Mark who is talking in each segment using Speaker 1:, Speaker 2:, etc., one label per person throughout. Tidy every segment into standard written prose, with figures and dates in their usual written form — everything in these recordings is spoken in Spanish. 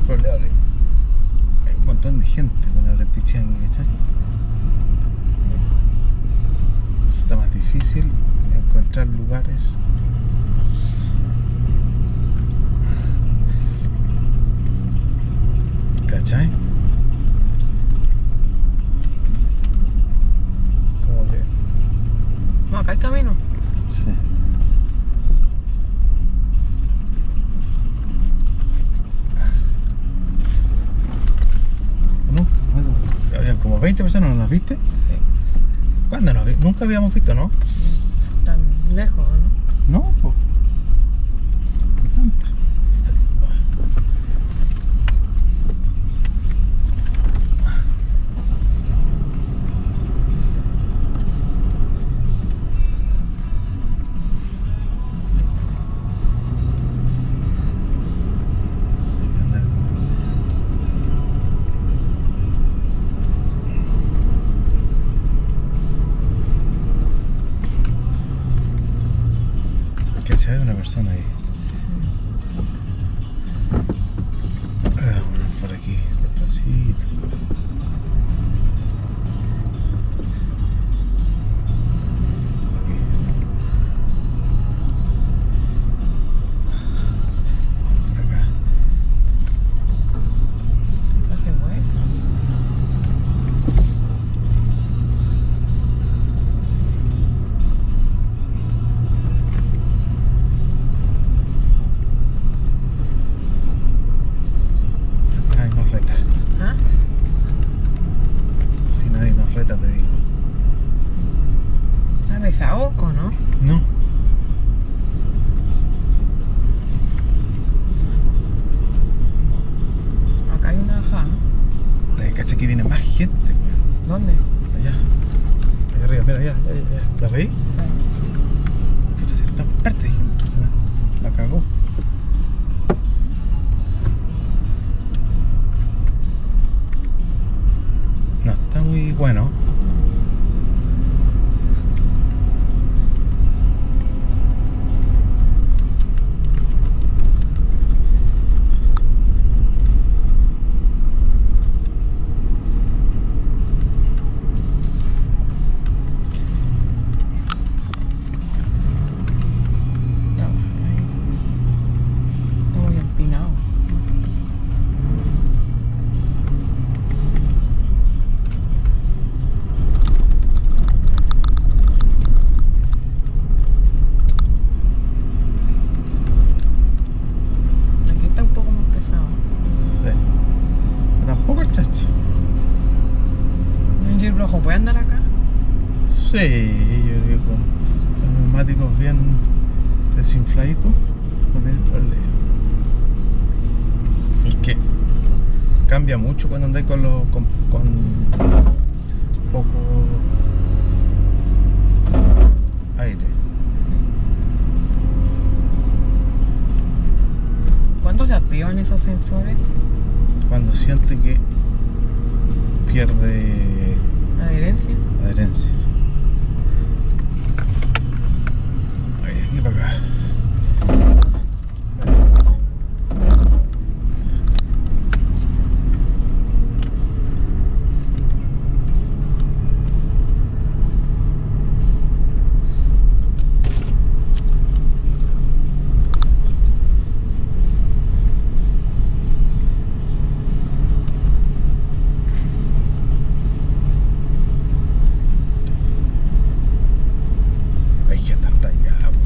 Speaker 1: Probable. Hay un montón de gente con el Repichangue, ¿cachai? Está más difícil encontrar lugares. ¿Cachai? Como que...
Speaker 2: No, acá hay camino.
Speaker 1: Sí. Nunca, había como 20 personas, ¿no las viste?
Speaker 2: Sí.
Speaker 1: ¿Cuándo nos vi? Nunca habíamos visto, ¿no?
Speaker 2: Tan lejos, ¿no?
Speaker 1: No, pues. Tanta. Hay que andar. ¿Cachai? Una persona ahí. Vámonos por aquí, despacito. Aquí. Por acá.
Speaker 2: Hace bueno.
Speaker 1: Ay, nos reta.
Speaker 2: ¿Ah?
Speaker 1: Si nadie nos reta, te digo.
Speaker 2: ¿Está pesado o no?
Speaker 1: No.
Speaker 2: Acá hay una bajada.
Speaker 1: Cacha que viene más gente, weón.
Speaker 2: ¿Dónde?
Speaker 1: Allá. Allá arriba, mira, allá. ¿La veis? Puta, si está parte de gente, weón. La cagó. No está muy bueno.
Speaker 2: Está muy empinado. Aquí está un poco más pesado.
Speaker 1: Sí. Pero tampoco el chacho.
Speaker 2: ¿Un jeep rojo puede andar acá?
Speaker 1: Sí, yo creo que con los neumáticos bien desinfladitos no tiene problema. Es que cambia mucho cuando andáis con poco aire.
Speaker 2: ¿Cuánto se activan esos sensores?
Speaker 1: Cuando siente que pierde
Speaker 2: ¿Adherencia?
Speaker 1: adherencia. Ahí, aquí para acá. Hay gente hasta allá, weón.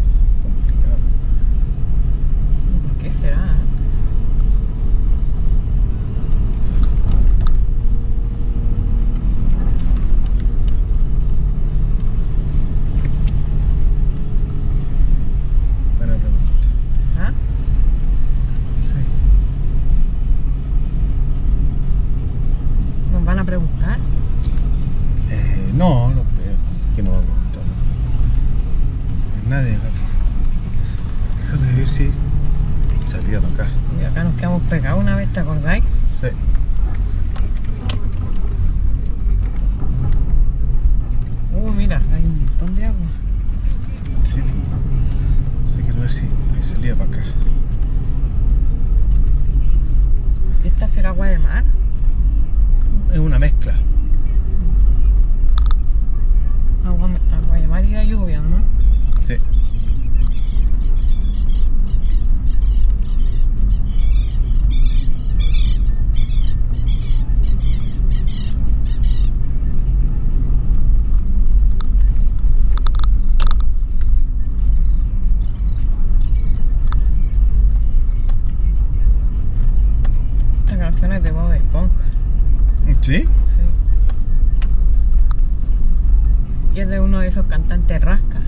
Speaker 1: Es complicado.
Speaker 2: ¿Por qué será?
Speaker 1: Buena pregunta.
Speaker 2: ¿Ah?
Speaker 1: Sí.
Speaker 2: ¿Nos van a preguntar?
Speaker 1: No, no creo. Que no va a preguntar. No hay nadie acá. Déjame ver si salía para acá.
Speaker 2: Y acá nos quedamos pegados una vez, ¿te acordáis?
Speaker 1: Sí.
Speaker 2: Mira, hay un montón de agua.
Speaker 1: Sí. Sí, quiero ver si hay salida para acá. ¿Sí?
Speaker 2: Sí. Y es de uno de esos cantantes rasca.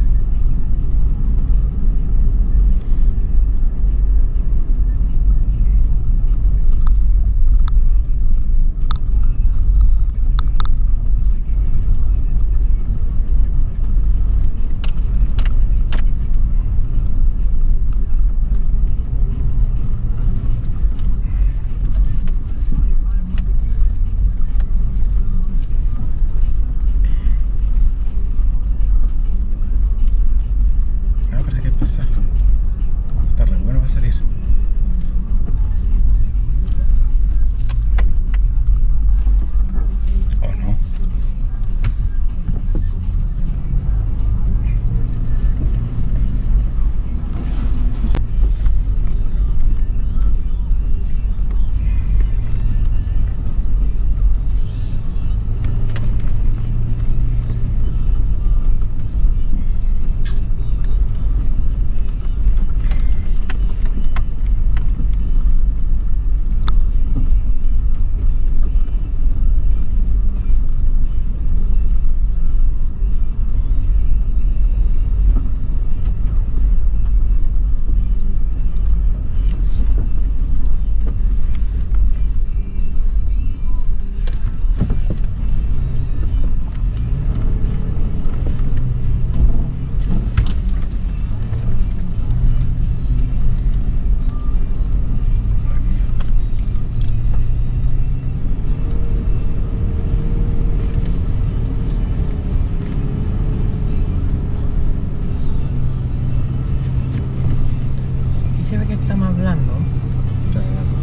Speaker 1: Ah, parece que hay pasaje. Está re bueno para salir. ¿O no?
Speaker 2: Y se ve que está más blando.
Speaker 1: Está hablando.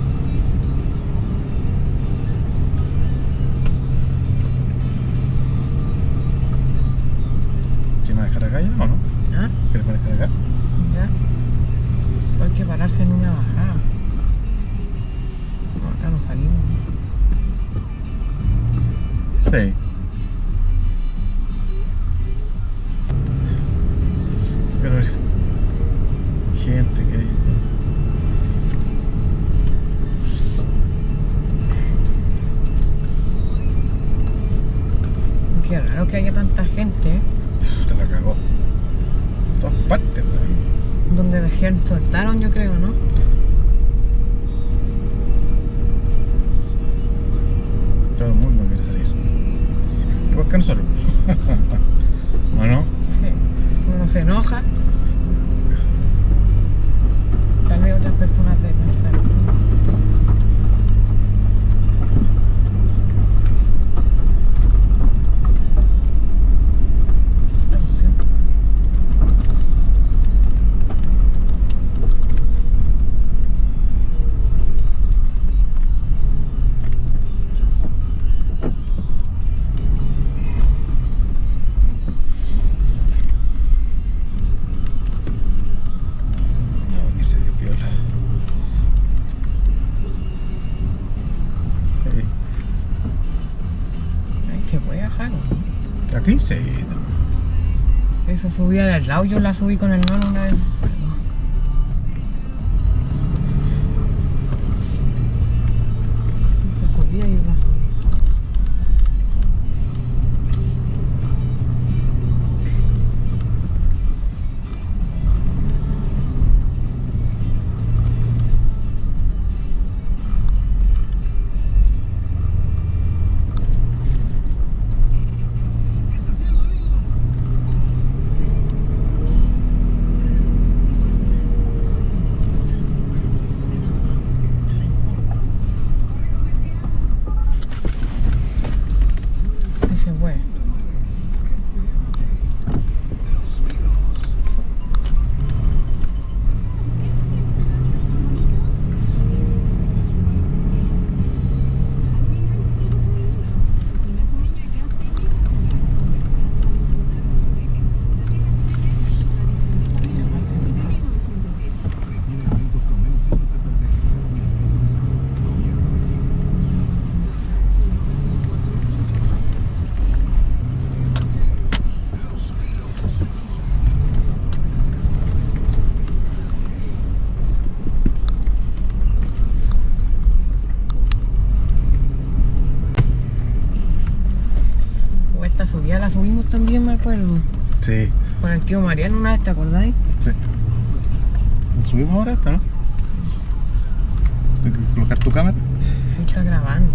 Speaker 1: ¿Quién va a dejar acá ya o no?
Speaker 2: ¿Ah?
Speaker 1: ¿Quieres manejar acá?
Speaker 2: Ya. Pero hay que pararse en una bajada. No, acá no salimos.
Speaker 1: Sí. Pero es gente que hay.
Speaker 2: Qué raro que haya tanta gente.
Speaker 1: Te la cagó. En todas partes, weón.
Speaker 2: Donde recién soltaron, yo creo, ¿no?
Speaker 1: Todo el mundo quiere salir. Igual que nosotros. ¿O no?
Speaker 2: Sí. Uno se enoja. Tal vez otras personas deben pensar.
Speaker 1: No, que se ve piola.
Speaker 2: Ay, se puede bajar, ¿no?
Speaker 1: Aquí sí.
Speaker 2: Esa subida del lado yo la subí con el nono una vez. Esa subida y la subí. también, me acuerdo.
Speaker 1: Sí.
Speaker 2: Con el tío Mariano una vez, ¿te acordáis?
Speaker 1: Sí. ¿Nos subimos ahora esta, no? ¿Hay que colocar tu cámara?
Speaker 2: Sí, está grabando.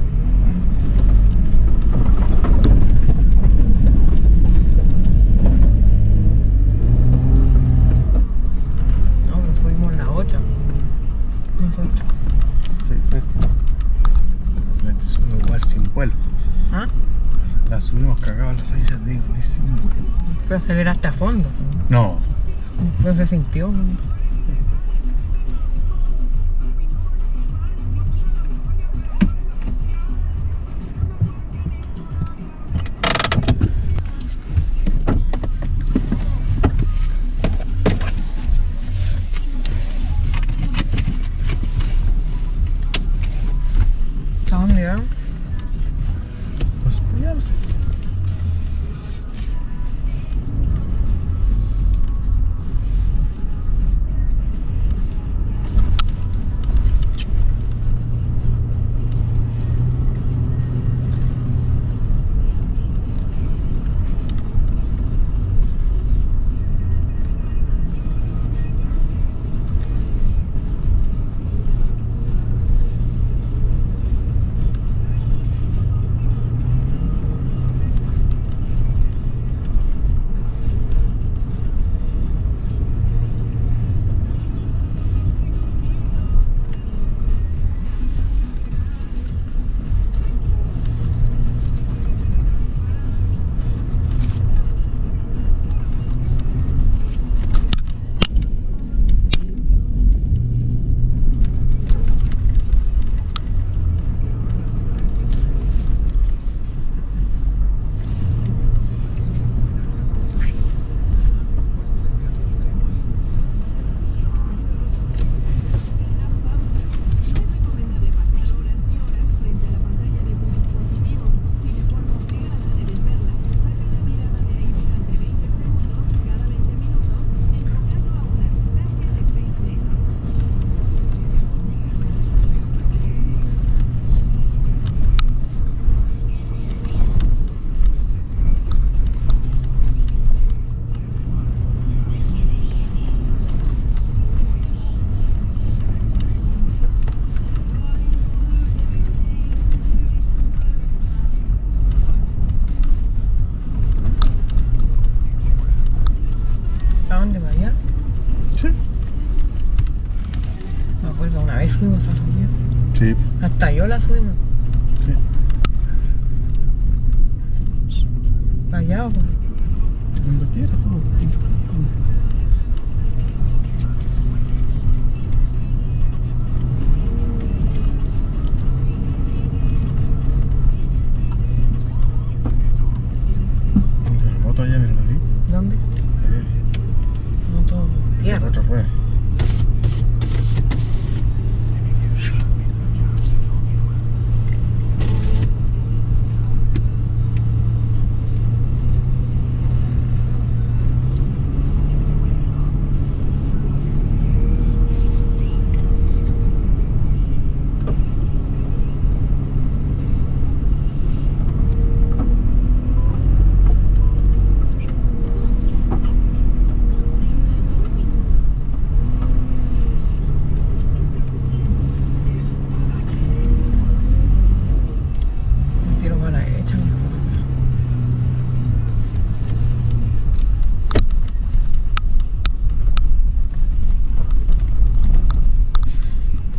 Speaker 2: No, pero subimos la 8. Nosotros.
Speaker 1: Sí, pues. La subimos igual sin vuelo.
Speaker 2: ¿Ah?
Speaker 1: La subimos cagados las raíces, digo,
Speaker 2: Pero aceleraste a fondo.
Speaker 1: No.
Speaker 2: Pero se sintió. ¿A dónde vamos?
Speaker 1: Pues ya no sé.
Speaker 2: ¿A dónde va allá?
Speaker 1: Sí.
Speaker 2: Me acuerdo, una vez fuimos a subir.
Speaker 1: Sí.
Speaker 2: Hasta yo la subimos.
Speaker 1: Sí.
Speaker 2: ¿Para allá o por?
Speaker 1: Cuando quieras tú. La moto allá, mira, ¿la vi?
Speaker 2: ¿Dónde?
Speaker 1: Allá.
Speaker 2: No todo.
Speaker 1: La
Speaker 2: Tierra.
Speaker 1: otra rueda.
Speaker 2: Me tiro para la derecha mejor.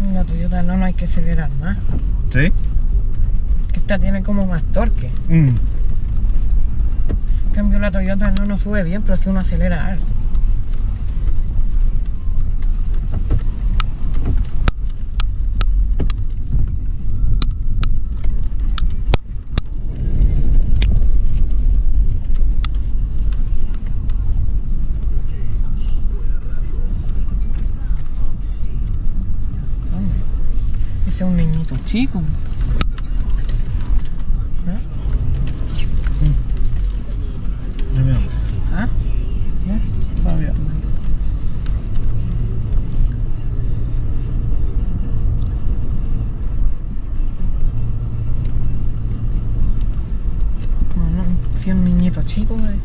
Speaker 2: En la Toyota no hay que acelerar más.
Speaker 1: ¿Sí?
Speaker 2: Que esta tiene como más torque. En cambio la Toyota no sube bien, pero es que uno acelera algo. Ese es un niñito chico. ¿Ah?
Speaker 1: Ya miramos.
Speaker 2: ¿Ah?
Speaker 1: ¿Ya? Todavía.
Speaker 2: Bueno, si un niñito niñito chico, me decía.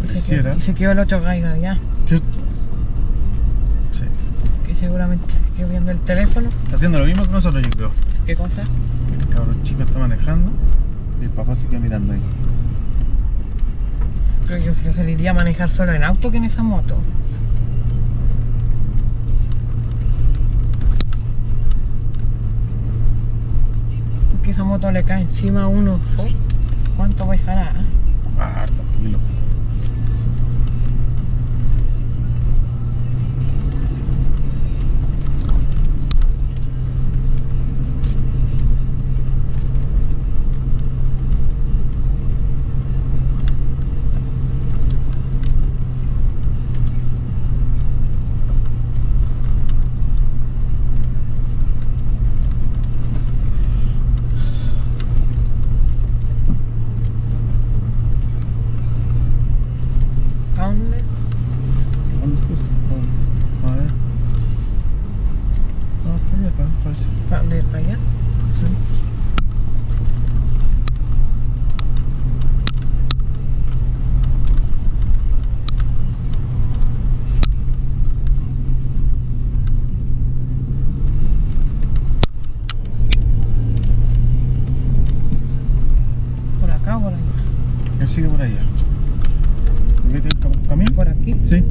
Speaker 1: Pareciera.
Speaker 2: Y se quedó el otro gallo allá,
Speaker 1: ¿Cierto? Sí.
Speaker 2: que seguramente se quedó viendo el teléfono.
Speaker 1: Está haciendo lo mismo que nosotros, yo creo.
Speaker 2: ¿Qué cosa?
Speaker 1: El cabrón chico está manejando y el papá se queda mirando ahí.
Speaker 2: Creo que yo saliría a manejar solo en auto que en esa moto. Porque esa moto le cae encima a uno. Oh, ¿cuánto pesará?
Speaker 1: Harto kilo.
Speaker 2: ¿A dónde?
Speaker 1: ¿Dónde está? A ver. No, para allá, parece.
Speaker 2: ¿Para dónde? ¿Para allá? ¿Por acá o por allá?
Speaker 1: Él sigue por allá. ¿Ves que hay un camino?
Speaker 2: ¿Por aquí?
Speaker 1: Sí.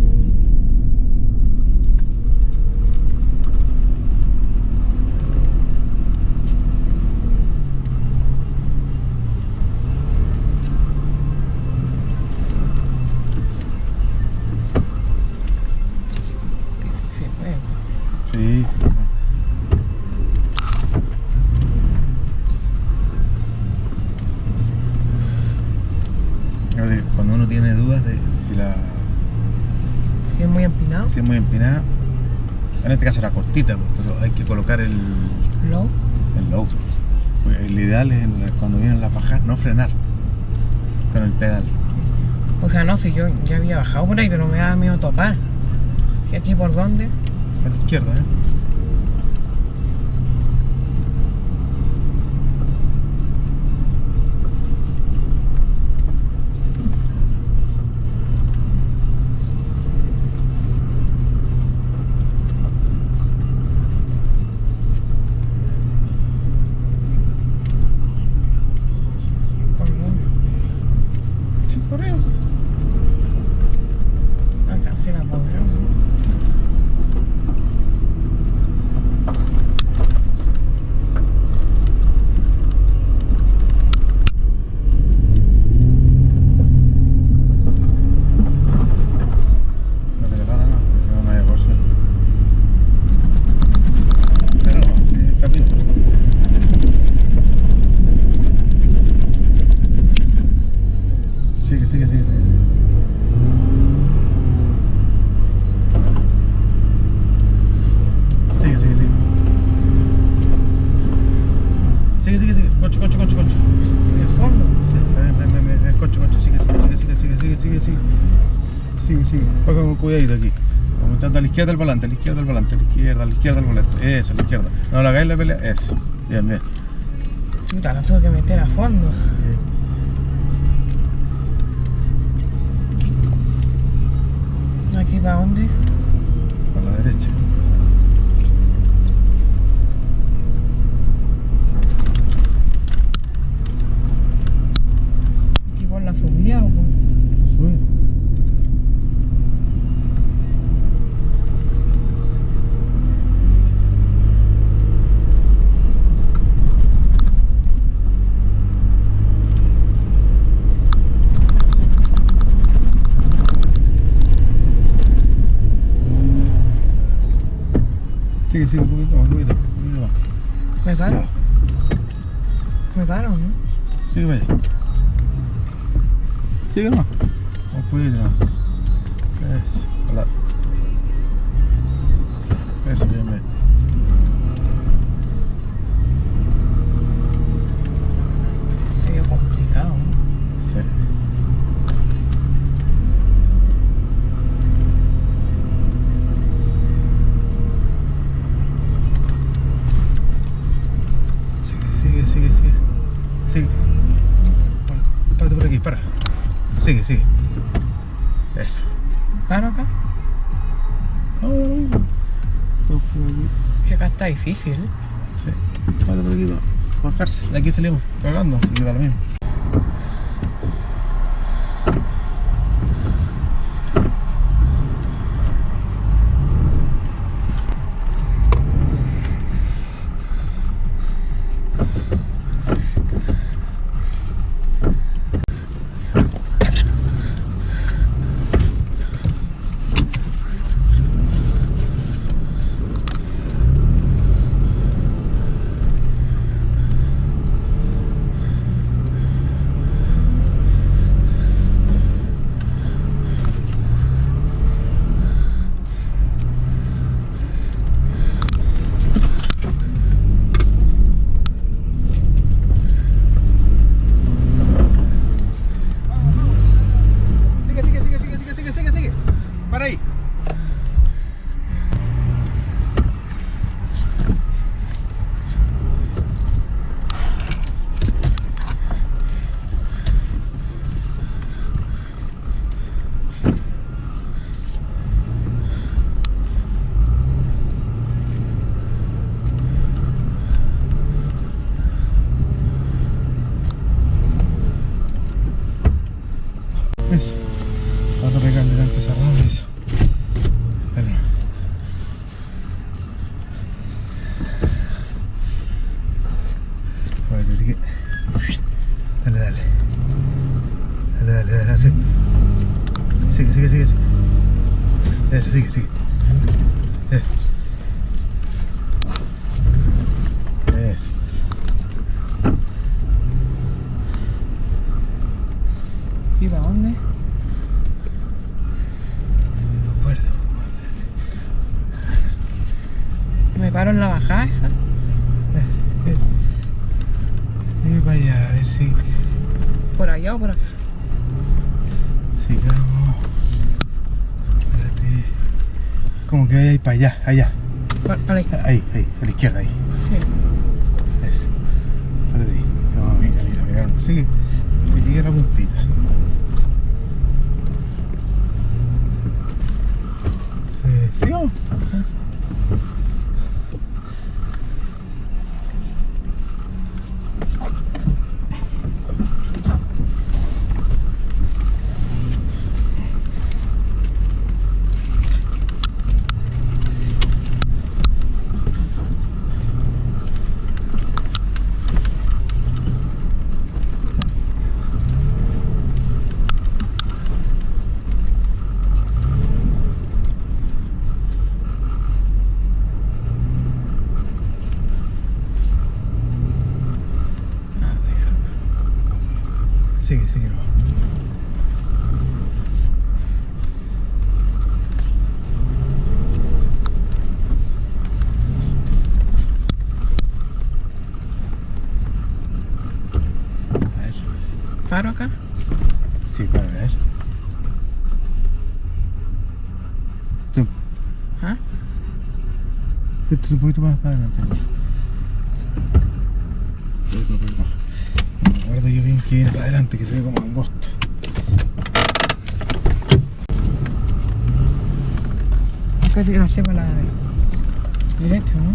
Speaker 2: Sí, bueno.
Speaker 1: Sí. A ver, cuando uno tiene dudas de si la
Speaker 2: ¿Es muy empinado?
Speaker 1: si es muy empinada, en este caso era cortita, pues, pero hay que colocar el
Speaker 2: ¿Low?
Speaker 1: low. Pues el ideal es cuando vienen las bajas no frenar con el pedal.
Speaker 2: O sea, no, si yo ya había bajado por ahí, pero me daba miedo topar. ¿Y aquí por dónde?
Speaker 1: A la izquierda, ¿eh?
Speaker 2: ¿Por dónde?
Speaker 1: Sí, por ahí.
Speaker 2: Acá se la pondrán.
Speaker 1: No te le pasa nada, si no, no hay cosa. Pero no, sí, camino. Sigue, sigue, sigue, sigue. Sigue, sigue, sigue. Sigue, sigue, sigue. Concho, concho, concho, concho.
Speaker 2: Estoy al fondo.
Speaker 1: Ven, concho, concho. Sigue, sigue, sigue, sigue, sigue, sigue, sigue, sigue. Sigue, sigue. Va con cuidadito aquí. Apuntando a la izquierda del volante, a la izquierda del volante, a la izquierda del volante. Eso, a la izquierda. No le hagáis la pelea. Eso. Bien, bien.
Speaker 2: Chuta, la tuve que meter a fondo. ¿Aquí para dónde?
Speaker 1: Por la derecha.
Speaker 2: ¿Aquí por la subida o por...?
Speaker 1: Sube. Sigue, sigue, un poquito más, un poquito más.
Speaker 2: ¿Me paro?
Speaker 1: Ya.
Speaker 2: ¿Me paro, no?
Speaker 1: Sigue para allá. Sigue nomás. Un poquito más. Eso, hola. Eso, bien, bien.
Speaker 2: Medio complicado, ¿no?
Speaker 1: Sí. Sigue, sigue, sigue, sigue. Sigue. Párate por aquí, para.
Speaker 2: está difícil.
Speaker 1: Sí. Vale, por aquí para bajarse. De aquí salimos cagando, así que da lo mismo. Para ahí. Eso. Vamos a pegarle tanto esa rama, eso. Dale. Vale, así que. Dale, dale. Dale, dale, dale, así. Sigue, sigue, sigue, sigue. Eso, sigue, sigue. Eso.
Speaker 2: ¿Y para dónde?
Speaker 1: No me acuerdo.
Speaker 2: ¿Me paro en la bajada esa?
Speaker 1: Para allá, a ver si
Speaker 2: ¿Por allá o por acá?
Speaker 1: sigamos. Espérate. Como que ahí para allá, allá.
Speaker 2: Para la izquierda.
Speaker 1: Ahí, ahí, a la izquierda, ahí.
Speaker 2: Sí.
Speaker 1: Eso. Espérate ahí. No, mira, mira, mira. Sigue. Que llegue a la puntita. Sigamos. Sigue, sigue. No. A ver.
Speaker 2: ¿Paro acá?
Speaker 1: Sí, para ver. Tú.
Speaker 2: ¿Ah?
Speaker 1: Esto es un poquito más para adelante. Me acuerdo yo bien que viene para adelante, que se ve como angosto.
Speaker 2: Acá no sé para la derecha, ¿no?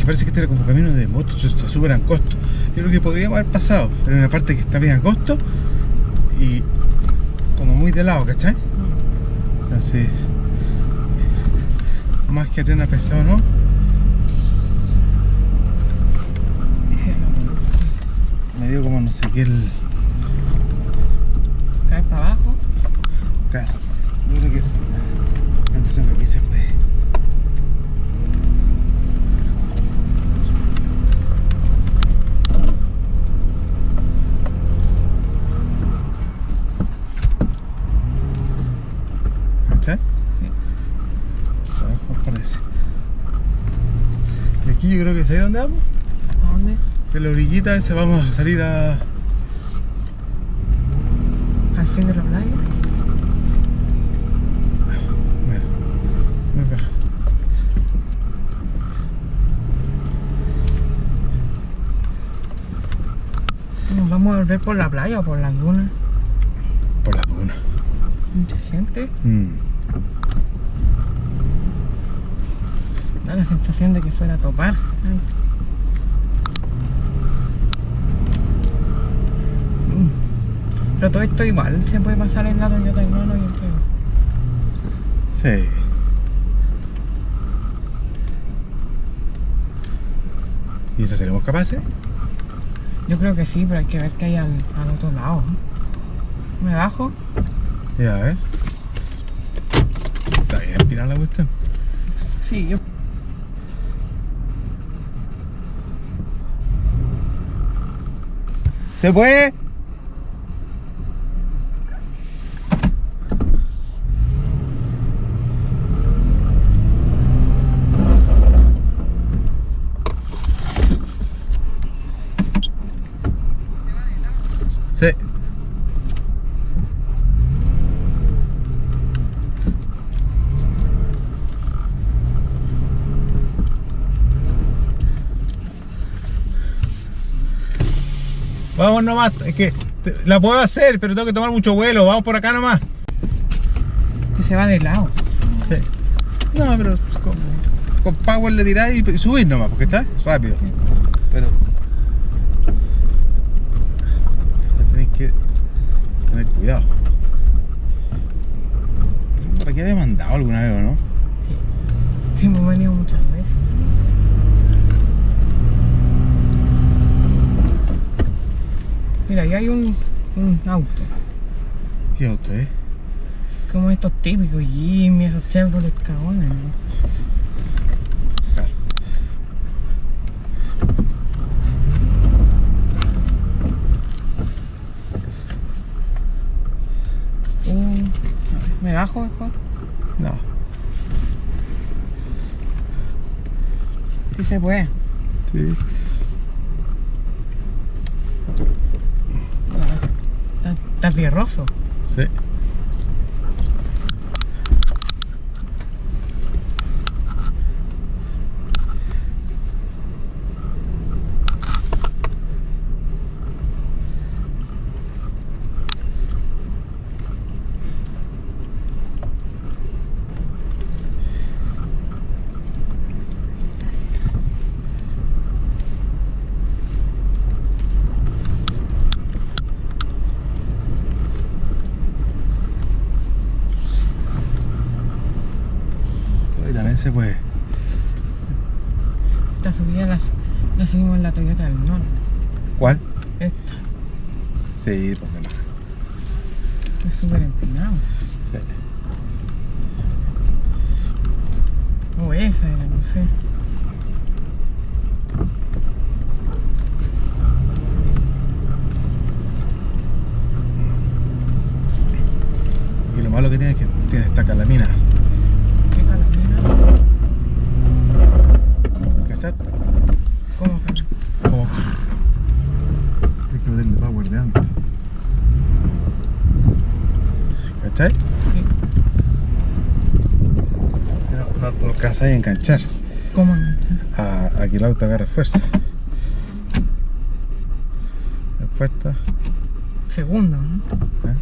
Speaker 1: Parece que este era como camino de motos, está súper angosto. Yo creo que podríamos haber pasado, pero en una parte que está bien angosto y como muy de lado, ¿cachai? Entonces, más que arena pesado, ¿no? Me dio como no sé qué el...
Speaker 2: Cae para abajo.
Speaker 1: Claro, yo creo que la impresión que aquí se puede. dónde vamos?
Speaker 2: ¿A dónde?
Speaker 1: De la orillita esa vamos a salir a...
Speaker 2: ¿Al fin de la playa?
Speaker 1: Mira, mira.
Speaker 2: ¿Nos vamos a volver por la playa o por las dunas?
Speaker 1: Por las dunas.
Speaker 2: Mucha gente. Da la sensación de que fuera a topar. Ay. Pero todo esto igual se puede pasar en la Toyota Inono y el Pego.
Speaker 1: Sí. ¿Y eso seremos capaces?
Speaker 2: Yo creo que sí, pero hay que ver qué hay al otro lado. ¿Me bajo?
Speaker 1: Ya, a ver. Está bien empinada la cuestión.
Speaker 2: Sí, yo.
Speaker 1: ¿Se puede? Sí. Vamos nomás, es que la puedo hacer, pero tengo que tomar mucho vuelo. Vamos por acá nomás.
Speaker 2: Que se va de lado.
Speaker 1: Sí. No, pero con power le tiráis y subir nomás, porque está rápido. Pero tenéis que tener cuidado. ¿Para qué había mandado alguna vez o no?
Speaker 2: Sí. Sí, hemos venido muchas veces. Mira, ahí hay un auto.
Speaker 1: ¿Qué auto es?
Speaker 2: Como estos típicos Jimmy, esos Chevrolet cagones, ¿no?
Speaker 1: Claro.
Speaker 2: ¿Me bajo mejor?
Speaker 1: No.
Speaker 2: Sí se puede.
Speaker 1: Sí.
Speaker 2: Está fierroso.
Speaker 1: Sí. También se puede.
Speaker 2: Esta subida la seguimos en la Toyota del Norte.
Speaker 1: ¿Cuál?
Speaker 2: Esta.
Speaker 1: Sí, pues demás.
Speaker 2: Es súper empinado.
Speaker 1: Sí.
Speaker 2: O esa era, no sé.
Speaker 1: Y lo malo que tiene es que tiene esta calamina.
Speaker 2: ¿Qué calamina?
Speaker 1: ¿Cachaste?
Speaker 2: ¿Cómo calamina?
Speaker 1: Como hay que meterle power de antes. ¿Cachai?
Speaker 2: Sí.
Speaker 1: No alcanzáis a enganchar.
Speaker 2: ¿Cómo enganchar?
Speaker 1: A que el auto agarre fuerza. Después está.
Speaker 2: Segundo, ¿no?
Speaker 1: ¿Eh?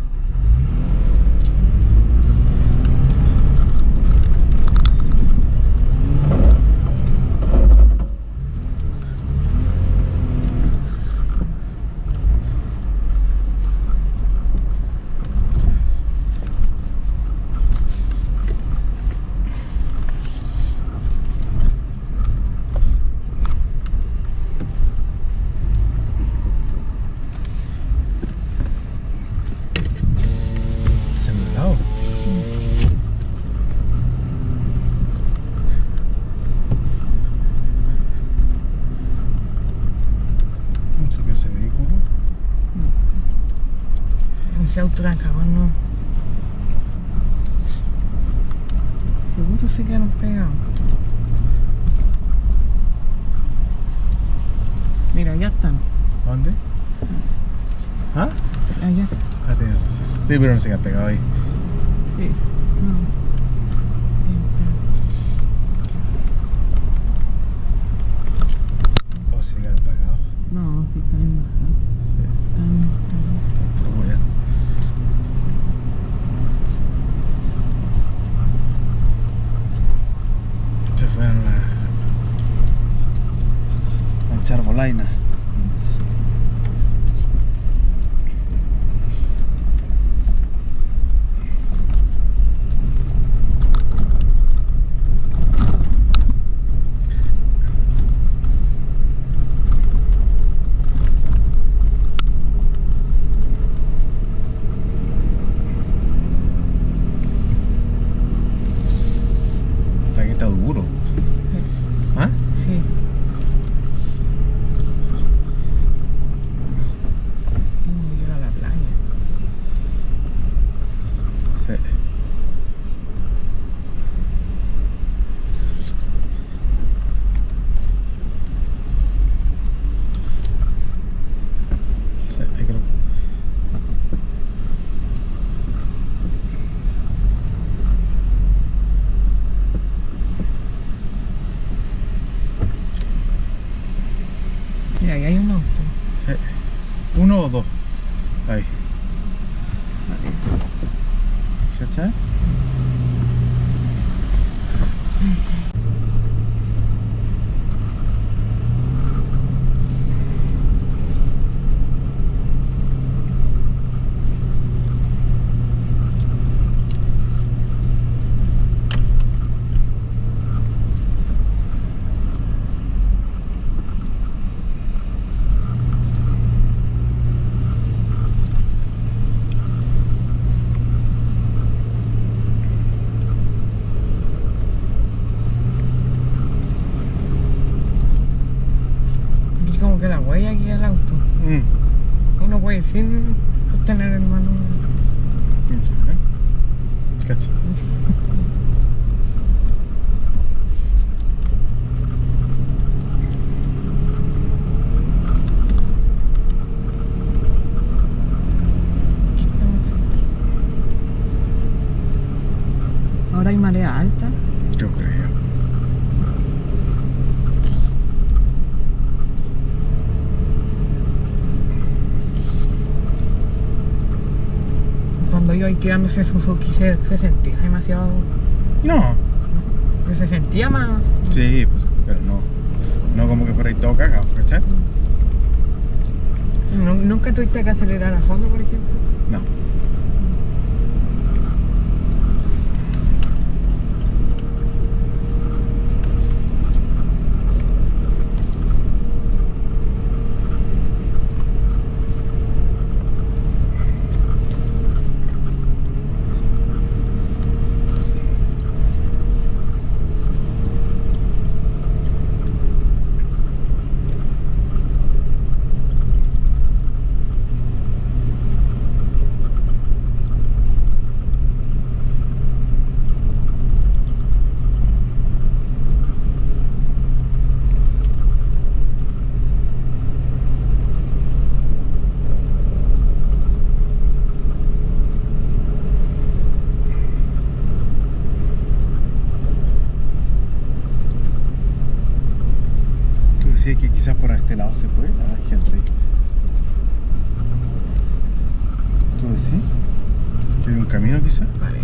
Speaker 2: Ese auto tan cagón, no. Seguro se quedaron pegados.
Speaker 1: dónde? ¿Ah?
Speaker 2: Allá.
Speaker 1: Ah, tienes razón. Sí, pero no se queda pegado ahí.
Speaker 2: Sí. No.
Speaker 1: O se quedaron pegados.
Speaker 2: No, sí, está bien bajado.
Speaker 1: Sí.
Speaker 2: Está bien, está bien.
Speaker 1: Pero muy bien. Se fueron a echar bolaina. Aquí está duro. ¿Ah?
Speaker 2: Sí. Vamos a ir a la playa.
Speaker 1: Sí. Sí, ahí creo.
Speaker 2: Mira, ahí hay un auto.
Speaker 1: ¿Uno o dos? Ahí. ¿Cachai?
Speaker 2: Y como que la huella aquí al auto. Uno puede ir sin sostener el mano.
Speaker 1: ¿Cachai?
Speaker 2: Aquí estamos. Ahora hay marea alta.
Speaker 1: Yo creo.
Speaker 2: Cuando iba ahí tirando ese Suzuki se sentía demasiado.
Speaker 1: No.
Speaker 2: Pero se sentía más.
Speaker 1: Sí, pues, pero no. No como que fuera ahí todo cagado, ¿cachai?
Speaker 2: ¿Nunca tuviste que acelerar a fondo, por ejemplo?
Speaker 1: No. Tú decías que quizás por este lado se puede. Hay gente ahí. ¿Tú decís? ¿Que hay un camino quizás?
Speaker 2: Vale.